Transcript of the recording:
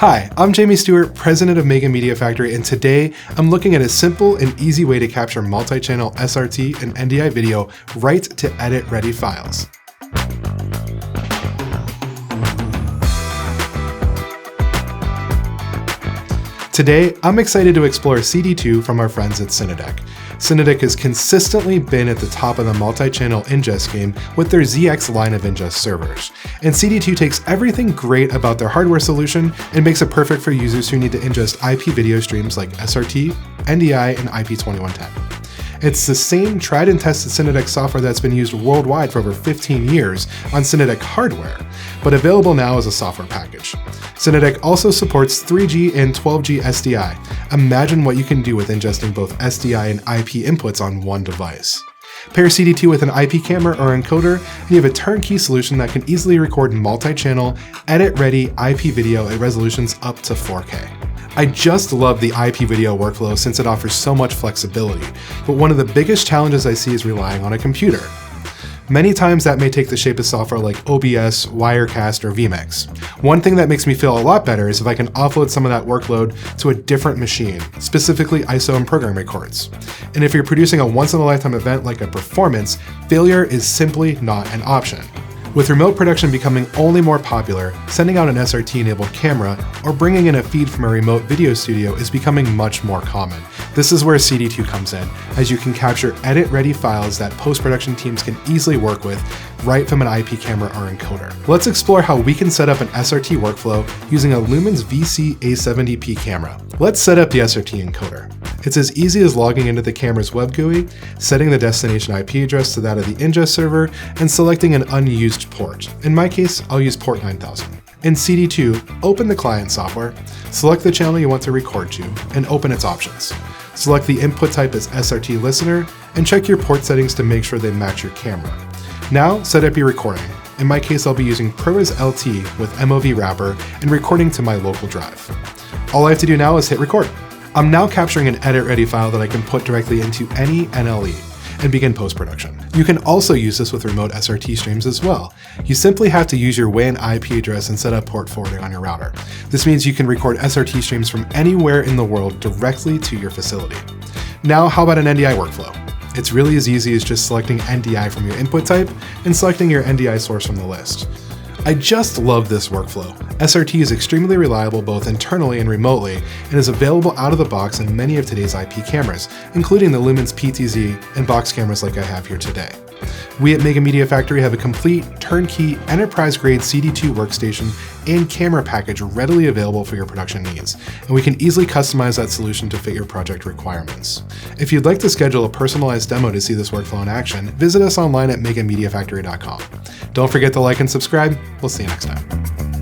Hi, I'm Jamie Stewart, president of Mega Media Factory, and today I'm looking at a simple and easy way to capture multi-channel SRT and NDI video right to edit-ready files. Today, I'm excited to explore CD2 from our friends at Cinedeck. Cinedeck has consistently been at the top of the multi-channel ingest game with their ZX line of ingest servers. And CD2 takes everything great about their hardware solution and makes it perfect for users who need to ingest IP video streams like SRT, NDI, and IP2110. It's the same tried and tested Cinedeck software that's been used worldwide for over 15 years on Cinedeck hardware, but available now as a software package. Cinedeck also supports 3G and 12G SDI. Imagine what you can do with ingesting both SDI and IP inputs on one device. Pair CD2 with an IP camera or encoder, and you have a turnkey solution that can easily record multi-channel, edit-ready IP video at resolutions up to 4K. I just love the IP video workflow since it offers so much flexibility, but one of the biggest challenges I see is relying on a computer. Many times that may take the shape of software like OBS, Wirecast, or vMix. One thing that makes me feel a lot better is if I can offload some of that workload to a different machine, specifically ISO and program records. And if you're producing a once-in-a-lifetime event like a performance, failure is simply not an option. With remote production becoming only more popular, sending out an SRT-enabled camera or bringing in a feed from a remote video studio is becoming much more common. This is where CD2 comes in, as you can capture edit-ready files that post-production teams can easily work with right from an IP camera or encoder. Let's explore how we can set up an SRT workflow using a Lumen's VC-A70P camera. Let's set up the SRT encoder. It's as easy as logging into the camera's web GUI, setting the destination IP address to that of the ingest server, and selecting an unused port. In my case, I'll use port 9000. In CD2, open the client software, select the channel you want to record to, and open its options. Select the input type as SRT listener, and check your port settings to make sure they match your camera. Now, set up your recording. In my case, I'll be using ProRes LT with MOV wrapper and recording to my local drive. All I have to do now is hit record. I'm now capturing an edit-ready file that I can put directly into any NLE and begin post-production. You can also use this with remote SRT streams as well. You simply have to use your WAN IP address and set up port forwarding on your router. This means you can record SRT streams from anywhere in the world directly to your facility. Now, how about an NDI workflow? It's really as easy as just selecting NDI from your input type and selecting your NDI source from the list. I just love this workflow. SRT is extremely reliable both internally and remotely, and is available out of the box in many of today's IP cameras, including the Lumen's PTZ and box cameras like I have here today. We at Mega Media Factory have a complete, turnkey, enterprise-grade CD2 workstation and camera package readily available for your production needs, and we can easily customize that solution to fit your project requirements. If you'd like to schedule a personalized demo to see this workflow in action, visit us online at megamediafactory.com. Don't forget to like and subscribe. We'll see you next time.